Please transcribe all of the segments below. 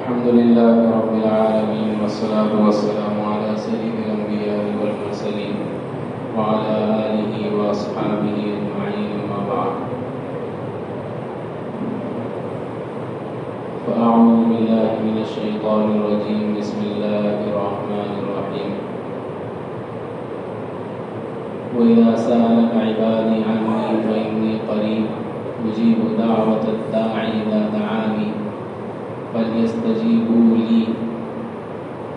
الحمد لله رب العالمين والصلاة والسلام على سيد الأنبياء والمرسلين وعلى آله وأصحابه أجمعين أما بعد فأعوذ بالله من الشيطان الرجيم بسم الله الرحمن الرحيم وإذا سألك عبادي عني فإني قريب أجيب دعوة الداعي إذا دعاني فليستجيبوا لي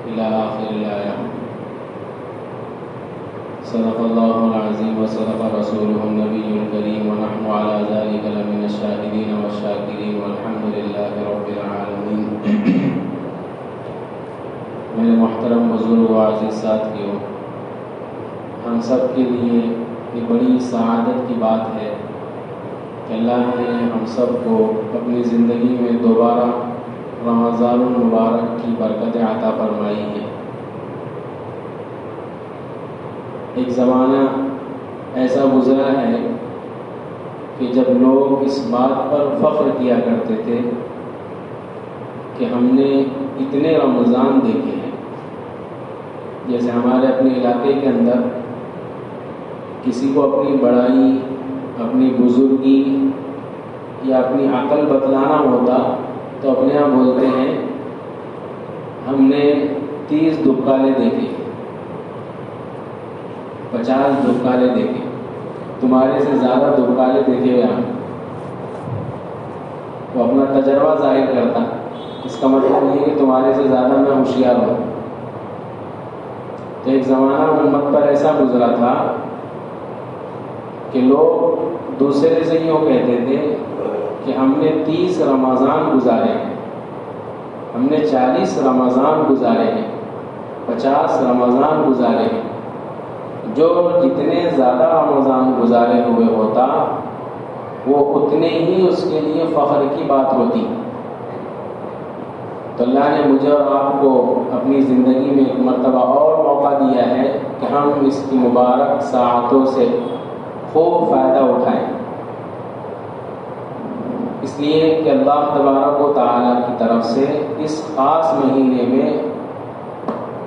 إلى آخر الآية. صدق الله العظيم وصدق رسوله النبي الكريم ونحن على ذلك لمن الشاهدين والشاكرين والحمد لله رب العالمين. میرے محترم بزرگ و عزیز ساتھیوں، ہم سب کے لیے یہ بڑی سعادت کی بات ہے کہ اللہ نے ہم سب کو اپنی زندگی میں دوبارہ رمضان المبارک کی برکتیں عطا فرمائی ہے. ایک زمانہ ایسا گزرا ہے کہ جب لوگ اس بات پر فخر کیا کرتے تھے کہ ہم نے اتنے رمضان دیکھے ہیں. جیسے ہمارے اپنے علاقے کے اندر کسی کو اپنی بڑائی، اپنی بزرگی یا اپنی عقل بتلانا ہوتا تو اپنے آپ بولتے ہیں ہم نے 30 دبکالے دیکھے، 50 دبکالے دیکھے، تمہارے سے زیادہ دبکالے دیکھے ہوئے ہم. وہ اپنا تجربہ ظاہر کرتا. اس کا مطلب یہ کہ تمہارے سے زیادہ میں ہوشیار ہوں. تو ایک زمانہ امت پر ایسا گزرا تھا کہ لوگ دوسرے سے یوں کہتے تھے کہ ہم نے 30 رمضان گزارے ہیں، ہم نے 40 رمضان گزارے ہیں، 50 رمضان گزارے ہیں. جو جتنے زیادہ رمضان گزارے ہوئے ہوتا وہ اتنے ہی اس کے لیے فخر کی بات ہوتی. تو اللہ نے مجھے اور آپ کو اپنی زندگی میں ایک مرتبہ اور موقع دیا ہے کہ ہم اس کی مبارک ساعتوں سے خوب فائدہ اٹھائیں. اس لیے کہ اللہ تبارک و تعالیٰ کی طرف سے اس خاص مہینے میں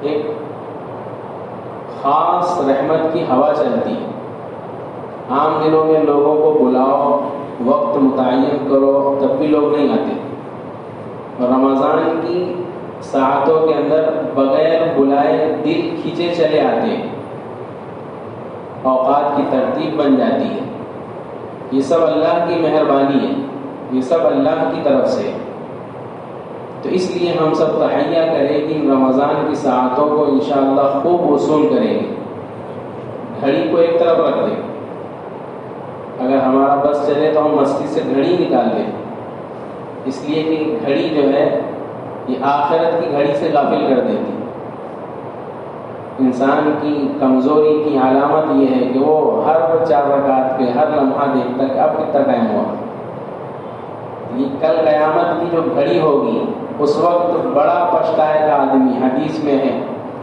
ایک خاص رحمت کی ہوا چلتی ہے. عام دنوں میں لوگوں کو بلاؤ، وقت متعین کرو، تب بھی لوگ نہیں آتے. اور رمضان کی ساعتوں کے اندر بغیر بلائے دل کھینچے چلے آتے ہیں، اوقات کی ترتیب بن جاتی ہے. یہ سب اللہ کی مہربانی ہے، یہ سب اللہ کی طرف سے. تو اس لیے ہم سب تحیہ کریں کہ رمضان کی ساعتوں کو انشاءاللہ خوب وصول کریں گے. گھڑی کو ایک طرف رکھ دیں. اگر ہمارا بس چلے تو ہم مسجد سے گھڑی نکال دیں، اس لیے کہ گھڑی جو ہے یہ آخرت کی گھڑی سے غافل کر دیتی. انسان کی کمزوری کی علامت یہ ہے کہ وہ ہر 4 رکعت پہ ہر لمحہ دیکھتا کہ اب کتنا ٹائم ہوا. یہ کل قیامت کی جو گھڑی ہوگی اس وقت بڑا پچھتائے گا آدمی. حدیث میں ہے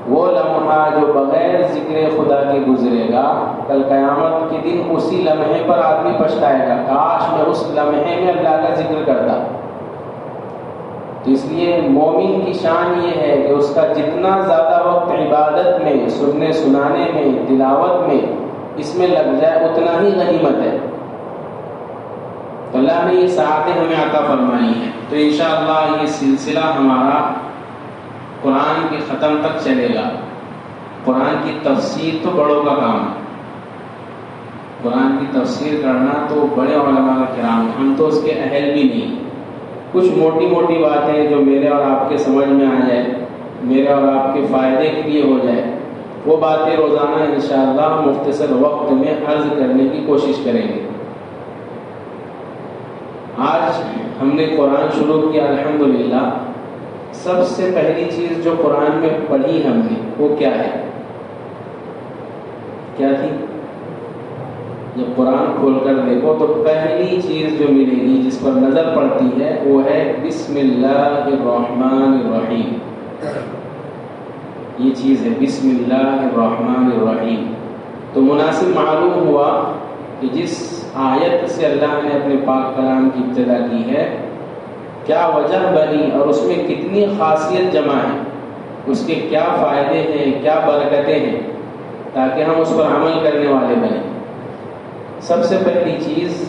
وہ لمحہ جو بغیر ذکر خدا کے گزرے گا کل قیامت کے دن اسی لمحے پر آدمی پچھتائے گا، کاش میں اس لمحے میں اللہ کا ذکر کرتا. تو اس لیے مومن کی شان یہ ہے کہ اس کا جتنا زیادہ وقت عبادت میں، سننے سنانے میں، تلاوت میں اس میں لگ جائے اتنا ہی غنیمت ہے. تو اللہ نے یہ ساعتیں ہمیں عطا فرمائی ہیں. تو انشاءاللہ یہ سلسلہ ہمارا قرآن کے ختم تک چلے گا. قرآن کی تفسیر تو بڑوں کا کام ہے، قرآن کی تفسیر کرنا تو بڑے علماء کرام ہیں، ہم تو اس کے اہل بھی نہیں. کچھ موٹی موٹی باتیں جو میرے اور آپ کے سمجھ میں آ جائے، میرے اور آپ کے فائدے کے لیے ہو جائے، وہ باتیں روزانہ انشاءاللہ مختصر وقت میں عرض کرنے کی کوشش کریں گے. آج ہم نے قرآن شروع کیا الحمدللہ. سب سے پہلی چیز جو قرآن میں پڑھی ہم نے وہ کیا ہے؟ کیا تھی؟ جب قرآن کھول کر دیکھو تو پہلی چیز جو ملے گی جس پر نظر پڑتی ہے وہ ہے بسم اللہ الرحمن الرحیم. یہ چیز ہے بسم اللہ الرحمن الرحیم. تو مناسب معلوم ہوا کہ جس آیت سے اللہ نے اپنے پاک کلام کی ابتدا کی ہے کیا وجہ بنی اور اس میں کتنی خاصیت جمع ہے، اس کے کیا فائدے ہیں، کیا برکتیں ہیں، تاکہ ہم اس پر عمل کرنے والے بنیں۔ سب سے پہلی چیز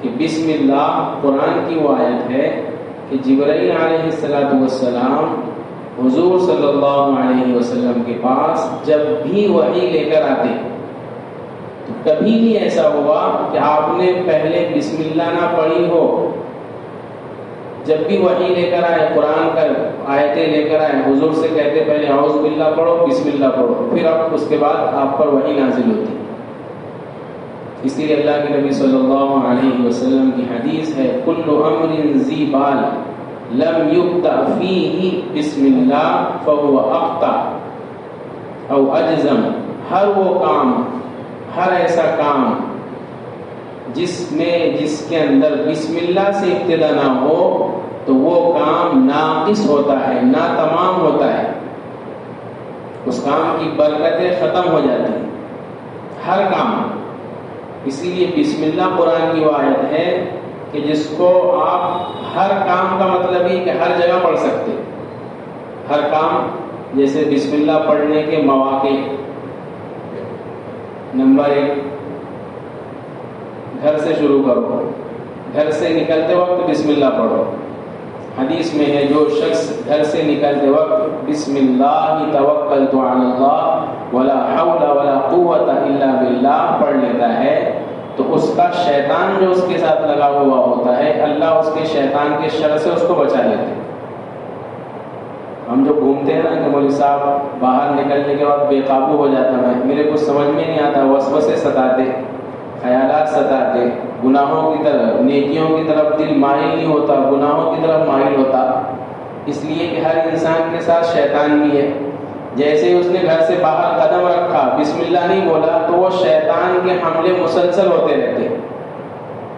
کہ بسم اللہ قرآن کی وہ آیت ہے کہ جبرائیل علیہ السلام حضور صلی اللہ علیہ وسلم کے پاس جب بھی وحی لے کر آتے تو کبھی بھی ایسا ہوا کہ آپ نے پہلے بسم اللہ نہ پڑھی ہو۔ جب بھی وحی لے کر آئے، قرآن کا آیتیں لے کر آئے، حضور سے کہتے پہلے اعوذ باللہ پڑھو، بسم اللہ پڑھو، پھر اب اس کے بعد آپ پر وحی نازل ہوتی۔ اسی لیے اللہ کے نبی صلی اللہ علیہ وسلم کی حدیث ہے کل امر ذی بال لم یبدأ فیہ بسم اللہ فہو اخطأ او اجزم، ہر وہ کام، ہر ایسا کام جس کے اندر بسم اللہ سے ابتدا نہ ہو تو وہ کام ناقص ہوتا ہے، ناتمام ہوتا ہے، اس کام کی برکتیں ختم ہو جاتی ہیں، ہر کام۔ اسی لیے بسم اللہ قرآن کی وہ آیت ہے کہ جس کو آپ ہر کام کا مطلب ہی کہ ہر جگہ پڑھ سکتے، ہر کام، جیسے بسم اللہ پڑھنے کے مواقع۔ نمبر 1، گھر سے شروع کرو، گھر سے نکلتے وقت بسم اللہ پڑھو۔ حدیث میں ہے جو شخص گھر سے نکلتے وقت بسم اللہ توکلت علی اللہ ولا حول ولا قوت الا باللہ پڑھ لیتا ہے تو اس کا شیطان جو اس کے ساتھ لگا ہوا ہوتا ہے، اللہ اس کے شیطان کے شر سے اس کو بچا لیتے ہیں۔ ہم جو گھومتے ہیں نا کہ مولوی صاحب باہر نکلنے کے بعد بے قابو ہو جاتا ہے، میرے کچھ سمجھ میں نہیں آتا، وسوسے ستاتے، خیالات ستاتے، گناہوں کی طرف، نیکیوں کی طرف دل مائل نہیں ہوتا، گناہوں کی طرف مائل ہوتا، اس لیے کہ ہر انسان کے ساتھ شیطان بھی ہے۔ جیسے ہی اس نے گھر سے باہر قدم رکھا، بسم اللہ نہیں بولا، تو وہ شیطان کے حملے مسلسل ہوتے رہتے۔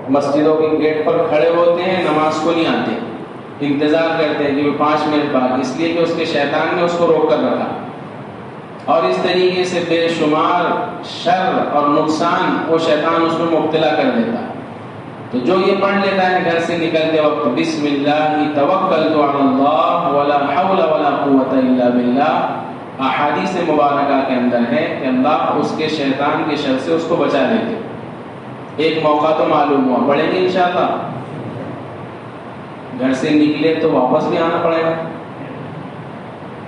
مسجدوں کے گیٹ پر کھڑے ہوتے ہیں، نماز کو نہیں آتے، انتظار کرتے ہیں کہ 5 منٹ بعد، اس لیے کہ اس کے شیطان نے اس کو روک کر رکھا۔ اور اس طریقے سے بے شمار شر اور نقصان وہ شیطان اس میں مبتلا کر دیتا ہے۔ تو جو یہ پڑھ لیتا ہے گھر سے نکلتے وقت بسم اللہ توکلت علی اللہ ولا حول ولا قوت الا باللہ، احادیث مبارکہ کے اندر ہے کہ اللہ اس کے شیطان کے شر سے اس کو بچا لیتے۔ ایک موقع تو معلوم ہوا، پڑھیں گے انشاءاللہ۔ گھر سے نکلے تو واپس بھی آنا پڑے گا،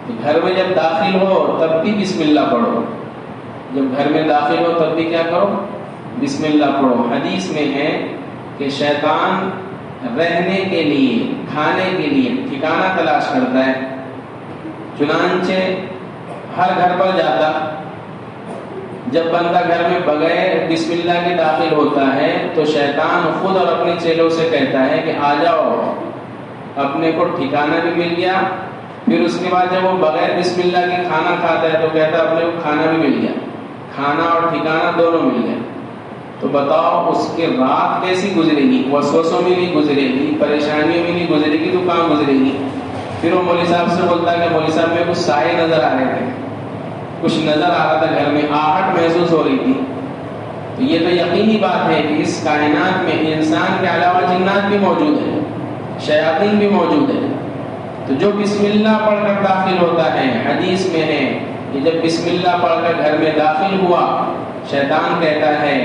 تو گھر میں جب داخل ہو تب بھی بسم اللہ پڑھو، جب گھر میں داخل ہو تب بھی کیا کرو؟ بسم اللہ پڑھو۔ حدیث میں ہے کہ شیطان رہنے کے لیے، کھانے کے لیے ٹھکانہ تلاش کرتا ہے، چنانچہ ہر گھر پر جاتا، جب بندہ گھر میں بغیر بسم اللہ کے داخل ہوتا ہے تو شیطان خود اور اپنے چیلوں سے کہتا ہے کہ آ جاؤ، اپنے کو ٹھکانہ بھی مل گیا۔ پھر اس کے بعد جب وہ بغیر بسم اللہ کے کھانا کھاتا ہے تو کہتا ہے اپنے کو کھانا بھی مل گیا، کھانا اور ٹھکانہ دونوں مل گیا۔ تو بتاؤ اس کے رات کیسی گزرے گی؟ وسوسوں میں نہیں گزرے گی، پریشانیوں میں نہیں گزرے گی، تو کہاں گزرے گی؟ پھر وہ مولوی صاحب سے بولتا ہے کہ مولوی صاحب میں کچھ سائے نظر آ رہے تھے، کچھ نظر آ رہا تھا، گھر میں آہٹ محسوس ہو رہی تھی۔ تو یہ تو یقینی بات ہے کہ اس کائنات میں انسان کے علاوہ جنات بھی موجود ہیں، شیاطین بھی موجود ہیں۔ تو جو بسم اللہ پڑھ کر داخل ہوتا ہے، حدیث میں ہے کہ جب بسم اللہ پڑھ کر گھر میں داخل ہوا، شیطان کہتا ہے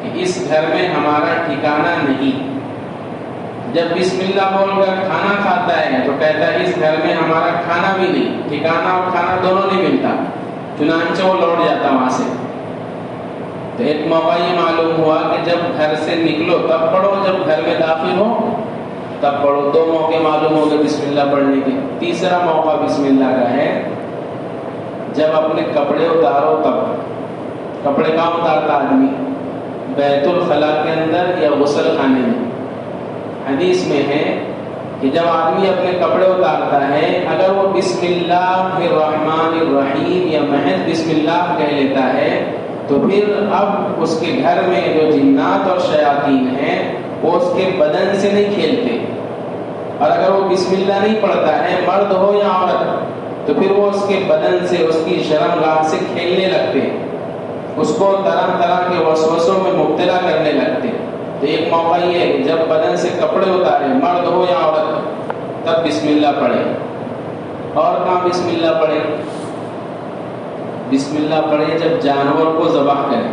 کہ اس گھر میں ہمارا ٹھکانہ نہیں۔ جب بسم اللہ بول کر کھانا کھاتا ہے تو کہتا ہے اس گھر میں ہمارا کھانا بھی نہیں، ٹھکانہ اور کھانا دونوں نہیں ملتا، چنانچہ وہ لوٹ جاتا وہاں سے۔ تو ایک موقع یہ معلوم ہوا کہ جب گھر سے نکلو تب پڑھو، جب گھر میں داخل ہو تب پڑھو۔ 2 موقع معلوم ہو گئے بسم اللہ پڑھنے کے۔ تیسرا موقع بسم اللہ کا ہے جب اپنے کپڑے اتارو تب۔ کپڑے کہاں اتارتا آدمی؟ بیت الخلاء کے اندر یا غسل خانے میں۔ حدیث میں ہے کہ جب آدمی اپنے کپڑے اتارتا ہے، اگر وہ بسم اللہ الرحمن الرحیم یا محض بسم اللہ کہہ لیتا ہے تو پھر اب اس کے گھر میں جو جنات اور شیاطین ہیں وہ اس کے بدن سے نہیں کھیلتے، اور اگر وہ بسم اللہ نہیں پڑھتا ہے، مرد ہو یا عورت، تو پھر وہ اس کے بدن سے، اس کی شرمگاہ سے کھیلنے لگتے، اس کو طرح طرح کے وسوسوں میں مبتلا کرنے لگتے۔ تو ایک موقع یہ ہے کہ جب بدن سے کپڑے اتارے، مرد ہو یا عورت، تب بسم اللہ پڑھے. اور کہاں بسم اللہ پڑھے؟ بسم اللہ پڑھے جب جانور کو ذبح کرے.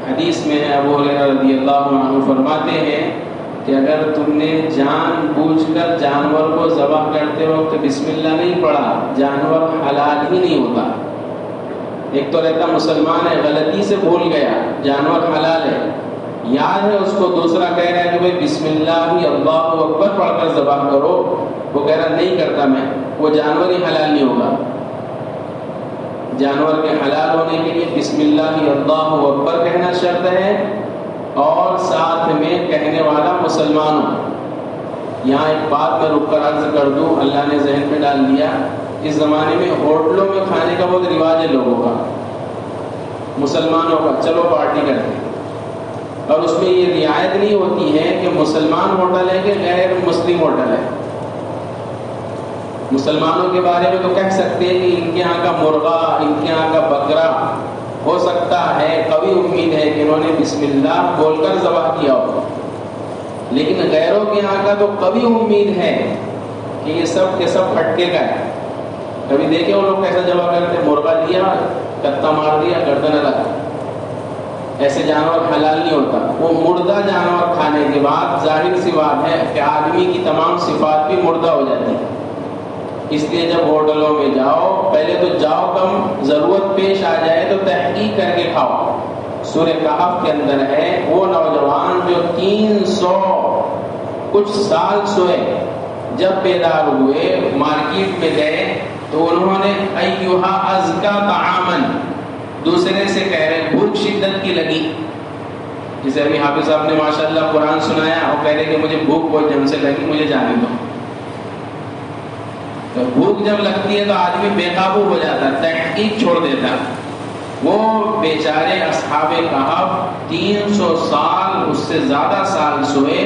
حدیث میں ہے، ابو ہریرہ رضی اللہ عنہ فرماتے ہیں کہ اگر تم نے جان بوجھ کر جانور کو ذبح کرتے وقت بسم اللہ نہیں پڑھا، جانور حلال ہی نہیں ہوتا. ایک تو رہتا مسلمان ہے، غلطی سے بھول گیا جانور حلال ہے، یاد ہے اس کو، دوسرا کہہ رہا ہے کہ بھائی بسم اللہ اللہ اکبر پڑھ کر ذبح کرو، وہ کہہ رہا نہیں کرتا میں، وہ جانور ہی حلال نہیں ہوگا. جانور کے حلال ہونے کے لیے بسم اللہ اللہ اکبر کہنا شرط ہے، اور ساتھ میں کہنے والا مسلمان ہو. یہاں ایک بات میں رک کر عرض کر دوں، اللہ نے ذہن میں ڈال دیا. اس زمانے میں ہوٹلوں میں کھانے کا بہت رواج ہے لوگوں کا، مسلمانوں کا، چلو پارٹی کرتے ہیں، اور اس میں یہ رعایت نہیں ہوتی ہے کہ مسلمان ہوٹل ہے کہ غیر مسلم ہوٹل ہے. مسلمانوں کے بارے میں تو کہہ سکتے ہیں کہ ان کے یہاں کا مرغا، ان کے یہاں کا بکرا ہو سکتا ہے، قوی امید ہے کہ انہوں نے بسم اللہ بول کر ذبح کیا ہو، لیکن غیروں کے یہاں کا تو قوی امید ہے کہ یہ سب کے سب پھٹکے کا ہے. کبھی دیکھے وہ لوگ کیسا ذبح کرتے ہیں؟ مرغا لیا، کتا مار دیا، گردن الگ. ایسے جانور حلال نہیں ہوتا. وہ مردہ جانور کھانے کے بعد ظاہر سی بات ہے کہ آدمی کی تمام صفات بھی مردہ ہو جاتی ہیں. اس لیے جب ہوٹلوں میں جاؤ، پہلے تو جاؤ کم، ضرورت پیش آ جائے تو تحقیق کر کے کھاؤ. سورہ کہف کے اندر ہے وہ نوجوان جو 300 کچھ سال سوئے، جب بیدار ہوئے مارکیٹ میں گئے تو انہوں نے ایھا ازکا طعامن، دوسرے سے کہہ رہے بھوک شدت کی لگی. جسے ابھی حافظ صاحب نے ماشاءاللہ قرآن سنایا، وہ کہہ رہے کہ مجھے بھوک بہت جم سے لگی، مجھے جانے دو. تو بھوک جب لگتی ہے تو آدمی بے قابو ہو جاتا، تحقیق چھوڑ دیتا. وہ بیچارے اصحاب کہف 300 سال، اس سے زیادہ سال سوئے،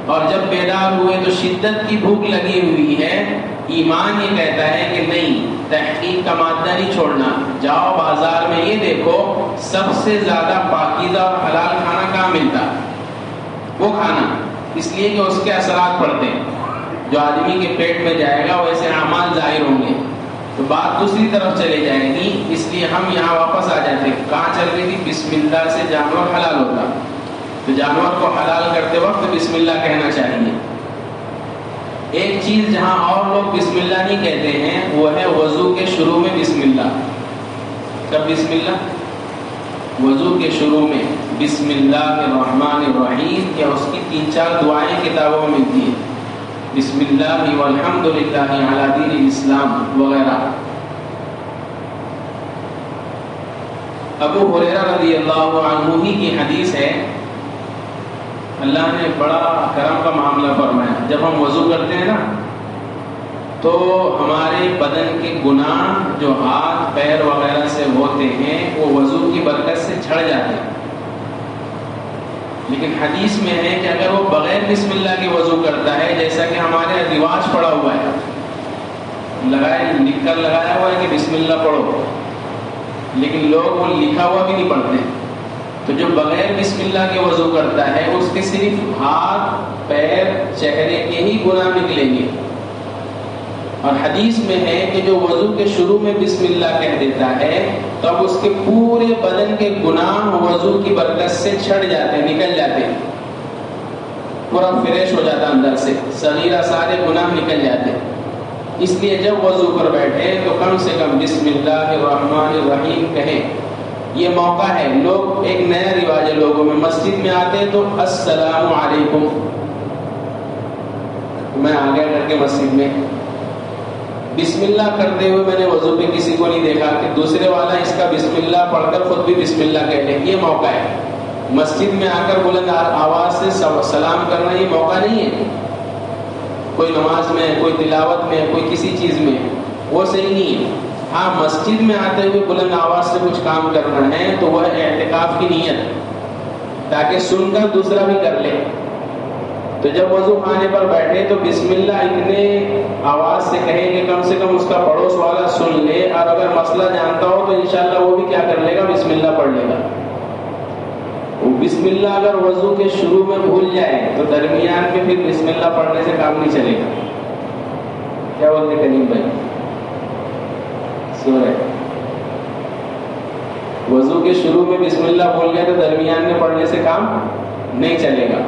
اور جب بیدار ہوئے تو شدت کی بھوک لگی ہوئی ہے. ایمان یہ کہتا ہے کہ نہیں، تحقیق کا مادہ نہیں چھوڑنا. جاؤ بازار میں یہ دیکھو سب سے زیادہ پاکیزہ اور حلال کھانا کہاں ملتا، وہ کھانا، اس لیے کہ اس کے اثرات پڑتے ہیں. جو آدمی کے پیٹ میں جائے گا ویسے اعمال ظاہر ہوں گے. تو بات دوسری طرف چلے جائے گی. اس لیے ہم یہاں واپس آ جاتے ہیں. کہاں چل رہی تھی؟ بسم اللہ سے جانور حلال ہوتا. تو جانور کو حلال کرتے وقت بسم اللہ کہنا چاہیے. ایک چیز جہاں اور لوگ بسم اللہ نہیں کہتے ہیں وہ ہے وضو کے شروع میں بسم اللہ. کب بسم اللہ؟ وضو کے شروع میں بسم اللہ الرحمن الرحیم، یا اس کی 3-4 دعائیں کتابوں میں ملتی ہیں، بسم اللہ والحمد للہ علی دین الاسلام وغیرہ. ابو ہریرہ رضی اللہ عنہ ہی کی حدیث ہے، اللہ نے بڑا کرم کا معاملہ فرمایا. جب ہم وضو کرتے ہیں نا تو ہمارے بدن کے گناہ جو ہاتھ پیر وغیرہ سے ہوتے ہیں وہ وضو کی برکت سے جھڑ جاتے ہیں. لیکن حدیث میں ہے کہ اگر وہ بغیر بسم اللہ کے وضو کرتا ہے، جیسا کہ ہمارے رواج پڑا ہوا ہے، لکھ کر لگایا ہوا ہے کہ بسم اللہ پڑھو، لیکن لوگ وہ لکھا ہوا بھی نہیں پڑھتے. تو جو بغیر بسم اللہ کے وضو کرتا ہے اس کے صرف ہاتھ پیر چہرے کے ہی گناہ نکلیں گے. اور حدیث میں ہے کہ جو وضو کے شروع میں بسم اللہ کہہ دیتا ہے تب اس کے پورے بدن کے گناہ وضو کی برکت سے چھڑ جاتے ہیں، نکل جاتے ہیں، پورا فریش ہو جاتا اندر سے، صغیرہ سارے گناہ نکل جاتے ہیں. اس لیے جب وضو پر بیٹھے تو کم سے کم بسم اللہ الرحمن الرحیم کہیں. یہ موقع ہے. لوگ ایک نیا رواج ہے لوگوں میں، مسجد میں آتے تو السلام علیکم، میں آ گیا کر کے مسجد میں بسم اللہ کرتے ہوئے میں نے وضو پہ کسی کو نہیں دیکھا کہ دوسرے والا اس کا بسم اللہ پڑھ کر خود بھی بسم اللہ کہہ لے. یہ موقع ہے. مسجد میں آ کر بلند آواز سے سلام کرنا یہ موقع نہیں ہے. کوئی نماز میں، کوئی تلاوت میں، کوئی کسی چیز میں، وہ صحیح نہیں ہے. ہاں مسجد میں آتے ہوئے بلند آواز سے کچھ کام کرنا ہے تو وہ اعتکاف کی نیت، تاکہ سن کر دوسرا بھی کر لے. تو جب وضو خانے پر بیٹھے تو بسم اللہ اتنے آواز سے کہیں کہ کم سے کم اس کا پڑوس والا سن لے، اور اگر مسئلہ جانتا ہو تو انشاءاللہ وہ بھی کیا کر لے گا، بسم اللہ پڑھ لے گا. بسم اللہ اگر وضو کے شروع میں بھول جائے تو درمیان میں پھر بسم اللہ پڑھنے سے کام نہیں چلے گا. کیا بولتے کریم بھائی؟ سو رہے وضو کے شروع میں بسم اللہ بھول گیا تو درمیان میں پڑھنے سے کام نہیں چلے گا.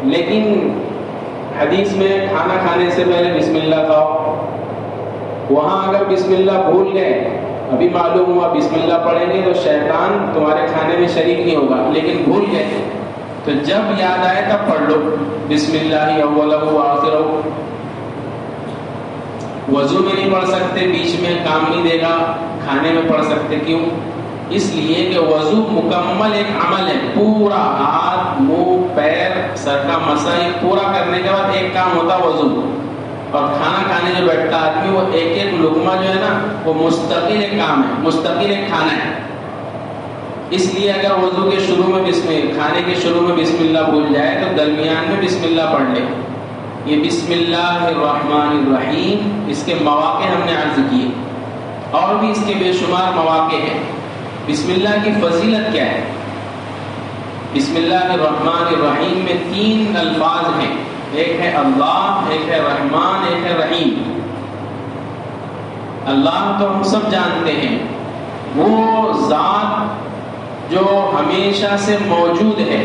لیکن حدیث میں کھانا کھانے سے پہلے بسم اللہ کہو، وہاں اگر بسم اللہ بھول گئے، ابھی معلوم ہوا بسم اللہ پڑھیں گے تو شیطان تمہارے کھانے میں شریک نہیں ہوگا، لیکن بھول گئے تو جب یاد آئے تب پڑھ لو بسم اللہ اولہ و آخرہ. وضو میں نہیں پڑھ سکتے، بیچ میں کام نہیں دے گا، کھانے میں پڑھ سکتے. کیوں؟ اس لیے کہ وضو مکمل ایک عمل ہے، پورا ہاتھ منہ پیر سر کا مسح پورا کرنے کے بعد ایک کام ہوتا وضو. اور کھانا کھانے جو بیٹھتا آدمی وہ ایک ایک لقمہ جو ہے نا وہ مستقل ایک کام ہے، مستقل ایک کھانا ہے. اس لیے اگر وضو کے شروع میں کھانے کے شروع میں بسم اللہ بھول جائے تو درمیان میں بسم اللہ پڑھ لے. یہ بسم اللہ الرحمن الرحیم اس کے مواقع ہم نے عرض کیے، اور بھی اس کے بے شمار مواقع ہیں. بسم اللہ کی فضیلت کیا ہے؟ بسم اللہ الرحمن الرحیم میں 3 الفاظ ہیں، ایک ہے اللہ، ایک ہے رحمان، ایک ہے رحیم. اللہ تو ہم سب جانتے ہیں، وہ ذات جو ہمیشہ سے موجود ہے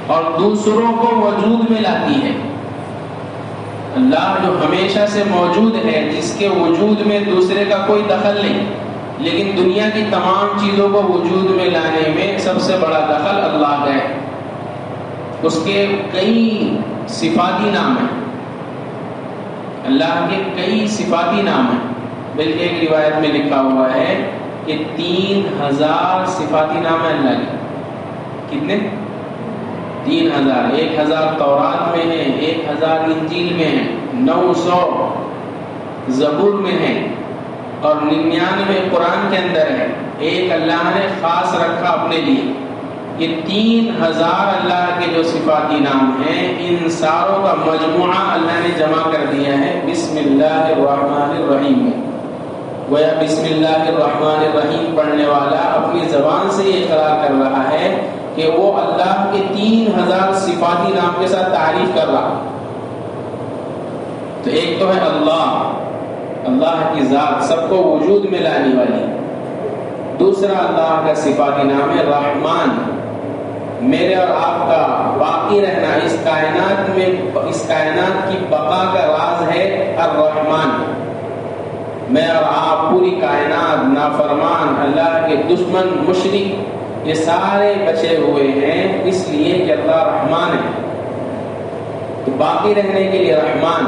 اور دوسروں کو وجود میں لاتی ہے. اللہ جو ہمیشہ سے موجود ہے، جس کے وجود میں دوسرے کا کوئی دخل نہیں، لیکن دنیا کی تمام چیزوں کو وجود میں لانے میں سب سے بڑا دخل اللہ کا ہے. اس کے کئی صفاتی نام ہیں، اللہ کے کئی صفاتی نام ہیں. بلکہ ایک روایت میں لکھا ہوا ہے کہ 3000 صفاتی نام ہیں اللہ کے. کتنے؟ 3000. 1000 تورات میں ہیں، 1000 انجیل میں ہیں، 900 زبور میں ہیں، اور 99 قرآن کے اندر ہے. ایک اللہ نے خاص رکھا اپنے لیے. یہ 3000 اللہ کے جو صفاتی نام ہیں، ان ساروں کا مجموعہ اللہ نے جمع کر دیا ہے بسم اللہ الرحمن الرحیم میں. گویا بسم اللہ الرحمن الرحیم پڑھنے والا اپنی زبان سے یہ اقرار کر رہا ہے کہ وہ اللہ کے 3000 صفاتی نام کے ساتھ تعریف کر رہا. تو ایک تو ہے اللہ، اللہ کی ذات سب کو وجود میں لانے والی. دوسرا اللہ کا صفاتی نام ہے رحمان، میرے اور آپ کا باقی رہنا، اس کائنات میں، اس کائنات کی بقا کا راز ہے الرحمان. میں اور آپ پوری کائنات، نافرمان، اللہ کے دشمن، مشرک، یہ سارے بچے ہوئے ہیں اس لیے کہ اللہ رحمان ہے. تو باقی رہنے کے لیے رحمان.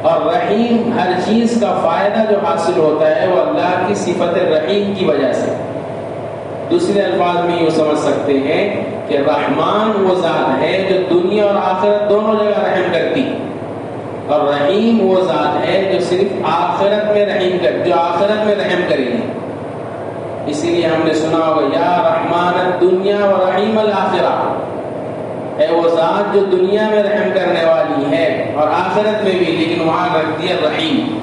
اور رحیم، ہر چیز کا فائدہ جو حاصل ہوتا ہے وہ اللہ کی صفت رحیم کی وجہ سے. دوسرے الفاظ میں یوں سمجھ سکتے ہیں کہ رحمان وہ ذات ہے جو دنیا اور آخرت دونوں جگہ رحم کرتی، اور رحیم وہ ذات ہے جو صرف آخرت میں رحیم جو آخرت میں رحم کرے گی. اسی لیے ہم نے سنا ہوگا یا رحمان الدنیا و رحیم الآخرہ، ہے وہ ذات جو دنیا میں رحم کرنے والی ہے اور آخرت میں بھی، لیکن وہاں رکھ دیا رحیم.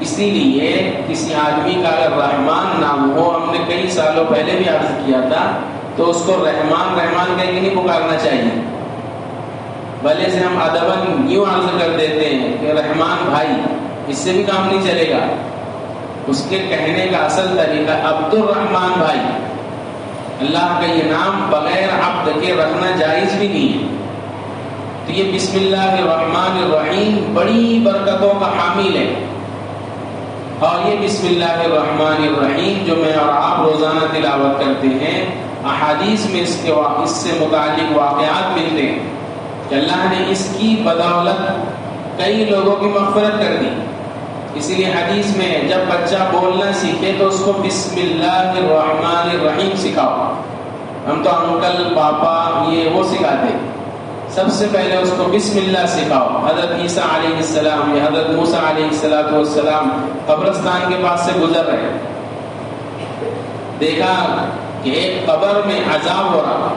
اسی لیے کسی آدمی کا اگر رحمان نام ہو، ہم نے کئی سالوں پہلے بھی عرض کیا تھا، تو اس کو رحمان رحمان کہہ کے نہیں پکارنا چاہیے، بھلے سے ہم ادباً یوں عرض کر دیتے ہیں کہ رحمان بھائی، اس سے بھی کام نہیں چلے گا. اس کے کہنے کا اصل طریقہ عبد الرحمان بھائی. اللہ کا یہ نام بغیر عبد کے رکھنا جائز بھی نہیں ہے. تو یہ بسم اللہ الرحمن الرحیم بڑی برکتوں کا حامل ہے. اور یہ بسم اللہ الرحمن الرحیم جو میں اور آپ روزانہ تلاوت کرتے ہیں، احادیث میں اس سے متعلق واقعات ملتے ہیں کہ اللہ نے اس کی بدولت کئی لوگوں کی مغفرت کر دی. اسی لیے حدیث میں جب بچہ بولنا سیکھے تو اس کو بسم اللہ الرحمن الرحیم سکھاؤ. ہم تو انکل پاپا یہ وہ سکھاتے، سب سے پہلے اس کو بسم اللہ سکھاؤ. حضرت عیسیٰ علیہ السلام یا حضرت موسیٰ علیہ السلام قبرستان کے پاس سے گزر رہے، دیکھا کہ ایک قبر میں عذاب ہو رہا.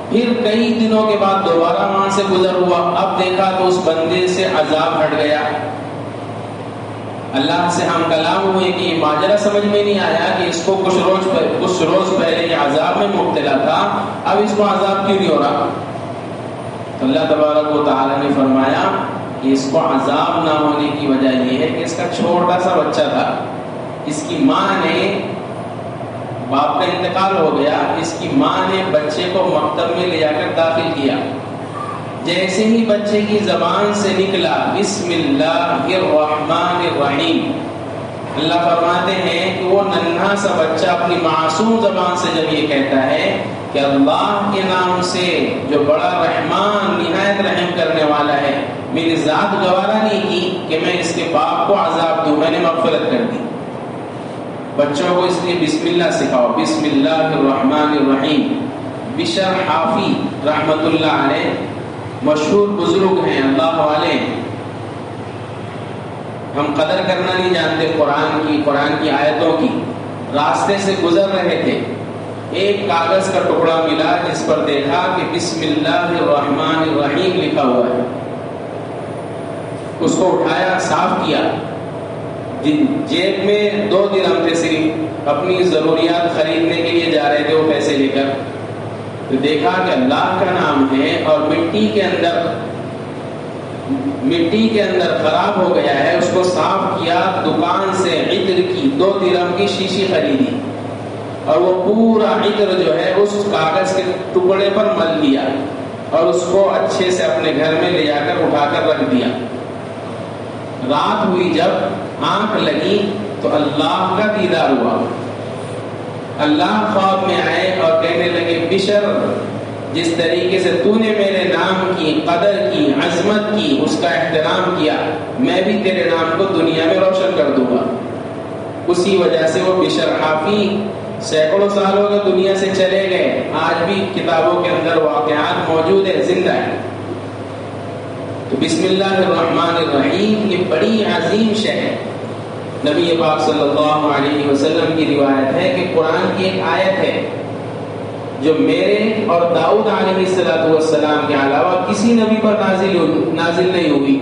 پھر کئی دنوں کے بعد دوبارہ وہاں سے گزر ہوا، اب دیکھا تو اس بندے سے عذاب ہٹ گیا. اللہ سے ہم کلام ہوئے کہ یہ ماجرا سمجھ میں نہیں آیا کہ اس کو کچھ روز پہلے یہ عذاب میں مبتلا تھا، اب اس کو عذاب کیوں نہیں ہو رہا؟ تو اللہ تبارک و تعالیٰ نے فرمایا کہ اس کو عذاب نہ ہونے کی وجہ یہ ہے کہ اس کا چھوٹا سا بچہ تھا، اس کی ماں نے، باپ کا انتقال ہو گیا، اس کی ماں نے بچے کو مکتب میں لے جا کر داخل کیا، جیسے ہی بچے کی زبان سے نکلا بسم اللہ الرحمن الرحیم، اللہ فرماتے ہیں کہ وہ ننھا سا بچہ اپنی معصوم زبان سے جب یہ کہتا ہے کہ اللہ کے نام سے جو بڑا رحمان نہایت رحم کرنے والا ہے، میری ذات گوارا نہیں کی کہ میں اس کے باپ کو عذاب دوں، میں نے مغفرت کر دی۔ بچوں کو اس لیے بسم اللہ سکھاؤ، بسم اللہ الرحمن الرحیم۔ بشر حافی رحمت اللہ علیہ مشہور بزرگ ہیں، اللہ والے ہیں، ہم قدر کرنا نہیں جانتے قرآن کی آیتوں کی۔ راستے سے گزر رہے تھے، ایک کاغذ کا ٹکڑا ملا جس پر دیکھا کہ بسم اللہ الرحمن الرحیم لکھا ہوا ہے، اس کو اٹھایا، صاف کیا، جیب میں 2 درہم تھے صرف، اپنی ضروریات خریدنے کے لیے جا رہے تھے وہ پیسے لے کر، تو دیکھا کہ اللہ کا نام ہے اور مٹی کے اندر خراب ہو گیا ہے، اس کو صاف کیا، دکان سے عطر کی 2 درہم کی شیشی خریدی اور وہ پورا عطر جو ہے اس کاغذ کے ٹکڑے پر مل دیا اور اس کو اچھے سے اپنے گھر میں لے جا کر اٹھا کر رکھ دیا۔ رات ہوئی، جب آنکھ لگی تو اللہ کا دیدار ہوا، اللہ خواب میں آئے اور کہنے لگے بشر، جس طریقے سے تو نے میرے نام کی قدر کی، عظمت کی، اس کا احترام کیا، میں بھی تیرے نام کو دنیا میں روشن کر دوں گا۔ اسی وجہ سے وہ بشر حافی سینکڑوں سالوں کے دنیا سے چلے گئے، آج بھی کتابوں کے اندر واقعات موجود ہے، زندہ ہے۔ تو بسم اللہ الرحمن الرحیم یہ بڑی عظیم شے ہے۔ نبی پاک صلی اللہ علیہ وسلم کی روایت ہے کہ قرآن کی ایک آیت ہے جو میرے اور داؤد علیہ السلام کے علاوہ کسی نبی پر نازل نہیں ہوئی،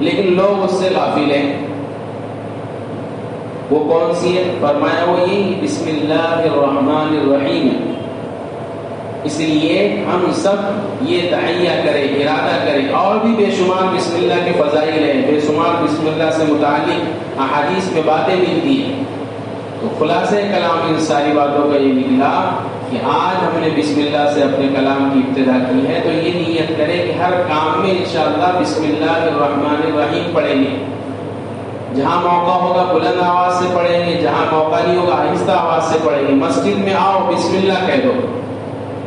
لیکن لوگ اس سے غافل ہیں۔ وہ کون سی ہے؟ فرمایا وہ یہی بسم اللہ الرحمن الرحیم ہے۔ اس لیے ہم سب یہ تحیہ کریں، ارادہ کریں، اور بھی بے شمار بسم اللہ کے فضائل ہیں، بے شمار بسم اللہ سے متعلق احادیث میں باتیں ملتی ہیں۔ تو خلاصہ کلام ان ساری باتوں کا یہ نکلا کہ آج ہم نے بسم اللہ سے اپنے کلام کی ابتدا کی ہے، تو یہ نیت کریں کہ ہر کام میں انشاءاللہ بسم اللہ الرحمن الرحیم پڑھیں گے۔ جہاں موقع ہوگا بلند آواز سے پڑھیں گے، جہاں موقع نہیں ہوگا آہستہ آواز سے پڑھیں گے۔ مسجد میں آؤ بسم اللہ کہہ دو،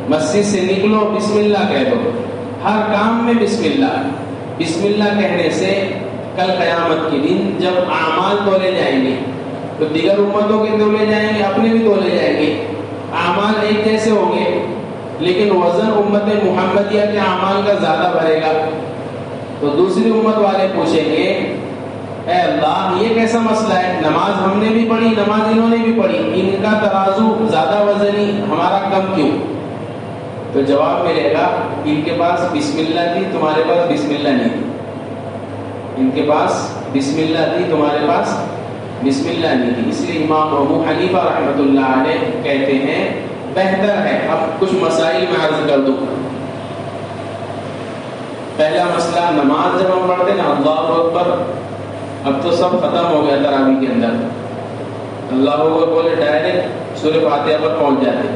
مسجد سے نکلو بسم اللہ کہہ دو، ہر کام میں بسم اللہ۔ بسم اللہ کہنے سے کل قیامت کے دن جب اعمال تولے جائیں گے تو دیگر امتوں کے تولے جائیں گے، اپنے بھی تولے جائیں گے، اعمال ایک جیسے ہوں گے، لیکن وزن امت محمدیہ کے اعمال کا زیادہ بڑھے گا۔ تو دوسری امت والے پوچھیں گے اے اللہ یہ کیسا مسئلہ ہے، نماز ہم نے بھی پڑھی، نماز انہوں نے بھی پڑھی، ان کا ترازو زیادہ وزنی، ہمارا کم کیوں؟ تو جواب ملے گا ان کے پاس بسم اللہ تھی، تمہارے پاس بسم اللہ نہیں تھی، ان کے پاس بسم اللہ تھی، تمہارے پاس بسم اللہ نہیں تھی۔ اس لیے امام ابو حنیفہ رحمۃ اللہ علیہ کہتے ہیں بہتر ہے، اب کچھ مسائل میں عرض کر دوں۔ پہلا مسئلہ، نماز جب ہم پڑھتے نا اللہ اکبر، اب تو سب ختم ہو گیا تراویح کے اندر، اللہ اکبر بولے ڈائریکٹ سورہ فاتحہ پر پہنچ جاتے،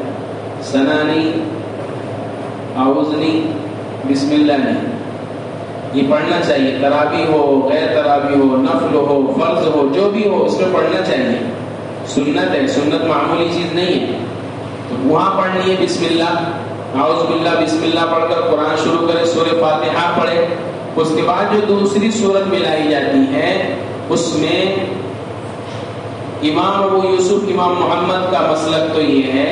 ثنا نہیں، اعوذ نہیں، بسم اللہ نہیں۔ یہ پڑھنا چاہیے، تراویح ہو، غیر تراویح ہو، نفل ہو، فرض ہو، جو بھی ہو اس میں پڑھنا چاہیے، سنت ہے، سنت معمولی چیز نہیں ہے۔ تو وہاں پڑھنی ہے بسم اللہ، اعوذ باللہ بسم اللہ پڑھ کر قرآن شروع کرے، سورہ فاتحہ پڑھے۔ اس کے بعد جو دوسری سورت ملائی جاتی ہے اس میں امام ابو یوسف امام محمد کا مسلک تو یہ ہے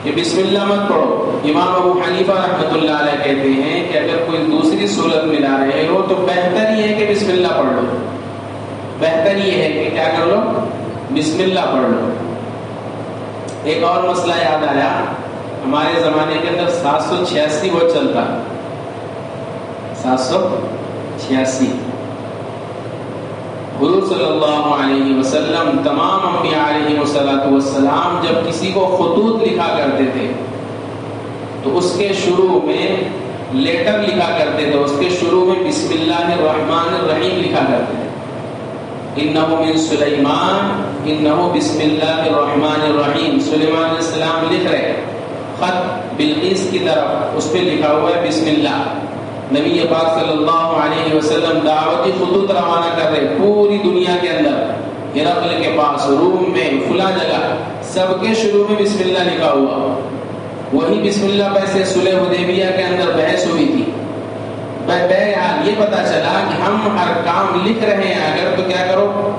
کہ بسم اللہ مت پڑھو۔ امام ابو حنیفہ رحمۃ اللہ علیہ کہتے ہیں کہ اگر کوئی دوسری صورت ملا رہے ہو تو بہتر یہ ہے کہ بسم اللہ پڑھ لو، بہتر یہ ہے کہ کیا کر لو، بسم اللہ پڑھ لو۔ ایک اور مسئلہ یاد آیا، ہمارے زمانے کے اندر 786 بہت چلتا، 786 حضور صلی اللہ علیہ وسلم تمام انبیاء علیہ والسلام جب کسی کو خطوط لکھا کرتے تھے تو اس کے شروع میں لیٹر لکھا کرتے تھے، اس کے شروع میں بسم اللہ الرحمن الرحیم لکھا کرتے تھے۔ انہ من سلیمان انہ بسم اللہ الرحمن الرحیم، سلیمان علیہ السلام لکھ رہے خط بلقیس کی طرف، اس پہ لکھا ہوا ہے بسم اللہ۔ نبی پاک صلی اللہ علیہ وسلم دعوتی خطوط روانہ کر رہے پوری دنیا کے اندر، ہرقل کے پاس، روم میں، فلاں جگہ، سب کے شروع میں بسم اللہ لکھا ہوا۔ وہی بسم اللہ پہ سے صلح حدیبیہ کے اندر بحث ہوئی تھی۔ بہرحال یہ پتا چلا کہ ہم ہر کام لکھ رہے ہیں اگر تو کیا کرو،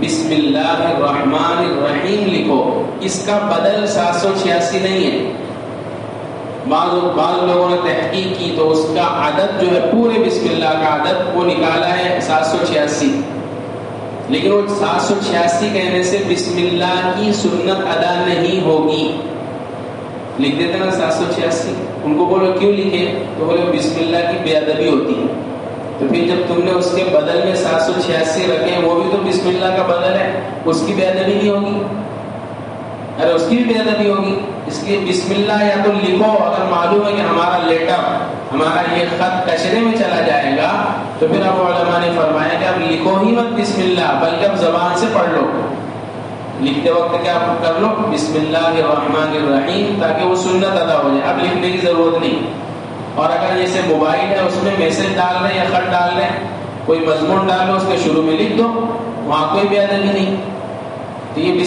بسم اللہ الرحمن الرحیم لکھو۔ اس کا بدل 786 نہیں ہے۔ بعض لوگوں نے تحقیق کی تو اس کا عدد جو ہے پورے بسم اللہ کا عدد وہ نکالا ہے 786، لیکن وہ 786 کہنے سے بسم اللہ کی سنت ادا نہیں ہوگی۔ لکھ دیتے نا 786، ان کو بولو کیوں لکھے تو بولے بسم اللہ کی بے ادبی ہوتی ہے۔ تو پھر جب تم نے اس کے بدل میں 786 رکھے وہ بھی تو بسم اللہ کا بدل ہے، اس کی بے ادبی نہیں ہوگی؟ ارے اس کی بھی بے ادبی ہوگی۔ اس لیے بسم اللہ یا تو لکھو، اگر معلوم ہے کہ ہمارا لیٹر، ہمارا یہ خط کچرے میں چلا جائے گا تو پھر اب علماء نے فرمایا کہ اب لکھو ہی مت بسم اللہ، بلکہ اب زبان سے پڑھ لو۔ لکھتے وقت کیا کر لو، بسم اللہ الرحمن الرحیم، تاکہ وہ سنت ادا ہو جائے۔ اب لکھنے کی ضرورت نہیں۔ اور اگر جیسے موبائل ہے اس میں میسج ڈال رہے ہیں یا خط ڈال رہے ہیں، کوئی مضمون ڈال لو، اس کے شروع میں لکھ دو، وہاں کوئی بے ادبی نہیں۔ تو یہ